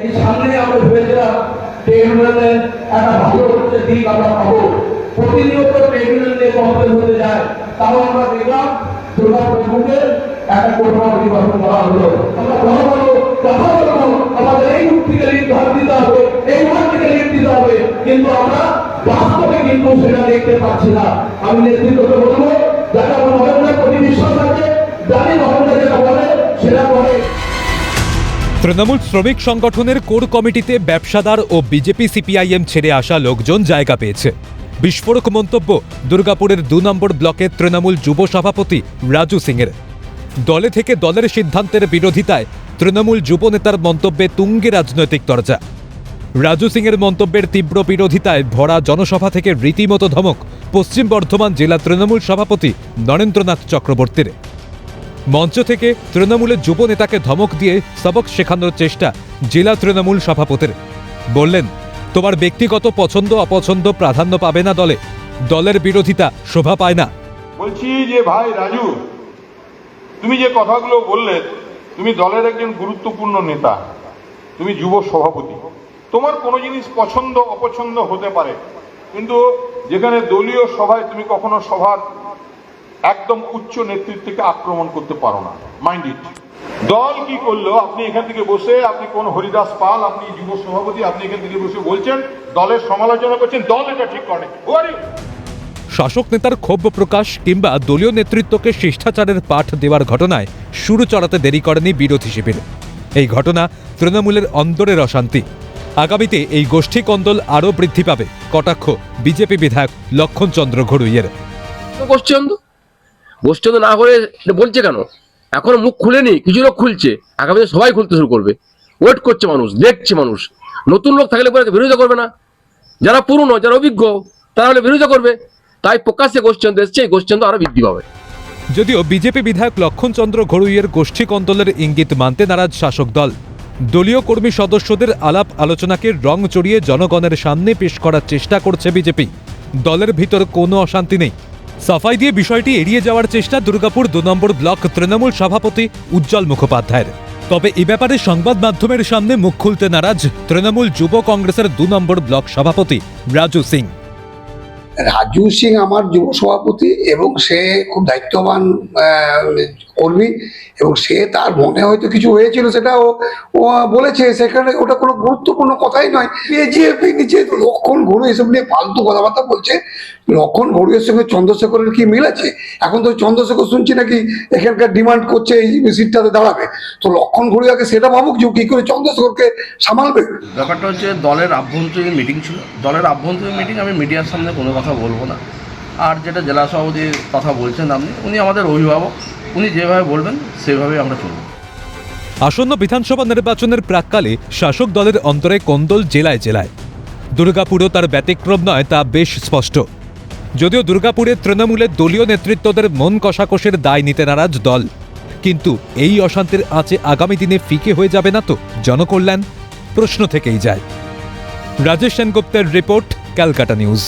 এই সামনে আমরা ভেবেছিলাম ট্রেডমিলের একটা ভালো দিক আমরা পাবো, প্রতিনিয়ত ট্রেডমিল নিয়ে কমপ্লেন হতে যায়, তাও আমরা দেখলাম দুর্গাপুরের বুকে একটা করোনা নির্বাচন করা হলো। আমরা বড় বড় কথা বলবো, আমাদের এই মুখ থেকে লিড দিতে হবে, এই মাঠ থেকে লিড দিতে হবে, কিন্তু আমরা বাস্তবে কিন্তু সেটা দেখতে পাচ্ছি না। আমি নেতৃত্বকে বলবো, যারা মহেন্দ্রের প্রতি বিশ্বাস আছে, জানি মহেন্দ্র যেটা বলে সেটা করে। তৃণমূল শ্রমিক সংগঠনের কোর কমিটিতে ব্যবসাদার ও বিজেপি সিপিআইএম ছেড়ে আসা লোকজন জায়গা পেয়েছে। বিস্ফোরক মন্তব্য দুর্গাপুরের ২ নম্বর ব্লকের তৃণমূল যুব সভাপতি রাজু সিংয়ের। দলে থেকে দলের সিদ্ধান্তের বিরোধিতায় তৃণমূল যুব নেতার মন্তব্যে তুঙ্গে রাজনৈতিক চর্চা। রাজু সিংয়ের মন্তব্যের তীব্র বিরোধিতায় ভরা জনসভা থেকে রীতিমতো ধমক পশ্চিম বর্ধমান জেলা তৃণমূল সভাপতি নরেন্দ্রনাথ চক্রবর্তীর। মঞ্চ থেকে তৃণমূলের যুব নেতাকে ধমক দিয়ে সবক শেখানোর চেষ্টা জেলা তৃণমূল সভাপতির। বললেন, তোমার ব্যক্তিগত পছন্দ অপছন্দ প্রাধান্য পাবে না দলে, দলের বিরোধিতা শোভা পায় না। বলছি যে ভাই রাজু, তুমি যে কথাগুলো বললে, তুমি দলের একজন গুরুত্বপূর্ণ নেতা, তুমি যুব সভাপতি, তোমার কোনো জিনিস পছন্দ অপছন্দ হতে পারে, কিন্তু যেখানে দলীয় সভায় তুমি কখনো সভার একদম উচ্চ নেতৃত্বকে আক্রমণ করতে পারো না। Mind it. দল কি করলো, আপনি এখান থেকে বসে, আপনি কোন হরিদাস পাল, আপনি যুব সভাপতি, আপনি এখান থেকে বসে বলছেন দলের সমালোচনা করছেন, দল এটা ঠিক করে। শাসক নেতার ক্ষোভ প্রকাশ কিংবা দলীয় নেতৃত্বকে শিষ্টাচারের পাঠ দেওয়ার ঘটনায় শুরু চড়াতে দেরি করেনি বিরোধী শিবির। এই ঘটনা তৃণমূলের অন্দরের অশান্তি। আগামীতে এই গোষ্ঠী কন্দল আরও বৃদ্ধি পাবে, কটাক্ষ বিজেপি বিধায়ক লক্ষণচন্দ্র ঘড়ুইয়ের। গোষ্ঠী না করে বলছে কেন? এখনো মুখ খুলেনি, কিছু লোক খুলছে, আগামীতে সবাই খুলতে শুরু করবে। ওয়েট করছে মানুষ, দেখছে মানুষ। নতুন লোক থাকলে পরে বিরোধিতা করবে না, যারা পুরনো যারা অভিজ্ঞ তারা হলে বিরোধিতা করবে। তাই প্রকাশ্যে গোষ্ঠীদ্বন্দ্ব এসছে, এই গোষ্ঠীদ্বন্দ্ব আরো বৃদ্ধি পাবে। যদিও বিজেপি বিধায়ক লক্ষণচন্দ্র ঘড়ুইয়ের গোষ্ঠী কন্দলের ইঙ্গিত মানতে নারাজ শাসক দল। দলীয় কর্মী সদস্যদের আলাপ আলোচনাকে রং চড়িয়ে জনগণের সামনে পেশ করার চেষ্টা করছে বিজেপি। দলের ভিতর কোনো অশান্তি নেই, সাফাই দিয়ে বিষয়টি এড়িয়ে যাওয়ার চেষ্টা দুর্গাপুর ২ নম্বর ব্লক তৃণমূল সভাপতি উজ্জ্বল মুখোপাধ্যায়ের। তবে এ ব্যাপারে সংবাদ মাধ্যমের সামনে মুখ খুলতে নারাজ তৃণমূল যুব কংগ্রেসের ২ নম্বর ব্লক সভাপতি রাজু সিং। রাজু সিং আমার যুব সভাপতি এবং সে খুব দায়িত্ববান কর্মী, এবং সে তার মনে হয়তো কিছু হয়েছিল সেটা ও বলেছে, সেখানে ওটা কোনো গুরুত্বপূর্ণ কথাই নয়। বিজেপি নিচে লক্ষণ ঘড়ু এসব নিয়ে ফালতু কথাবার্তা বলছে। লক্ষণ ঘড়ুয়ের সঙ্গে চন্দ্রশেখরের কি মিল আছে? এখন তো চন্দ্রশেখর শুনছি নাকি এখানকার ডিমান্ড করছে এই সিটটাতে দাঁড়াবে, তো লক্ষণ ঘড়ুয়াকে সেটা ভাবুক যে কি করে চন্দ্রশেখরকে সামালবে। ব্যাপারটা হচ্ছে দলের আভ্যন্তরীণ মিটিং ছিল, দলের আভ্যন্তরীণ মিটিং, আমি মিডিয়ার সামনে কোনো কথা বলবো না। আর যেটা জেলা সভাপতির কথা বলছেন আপনি, উনি আমাদের অভিভাবক, উনি যেভাবে বলবেন সেভাবেই আমরা চলব। আসন্ন বিধানসভা নির্বাচনের প্রাক্কালে শাসক দলের অন্তরে কোন্দল জেলায় জেলায়। দুর্গাপুরও তার ব্যতিক্রম নয়, তা বেশ স্পষ্ট। যদিও দুর্গাপুরে তৃণমূলের দলীয় নেতৃত্বদের মন কষাকষির দায় নিতে নারাজ দল, কিন্তু এই অশান্তির আঁচে আগামী দিনে ফিকে হয়ে যাবে না তো জনকল্যাণ? প্রশ্ন থেকেই যায়। রাজেশ সেনগুপ্তের রিপোর্ট, ক্যালকাটা নিউজ।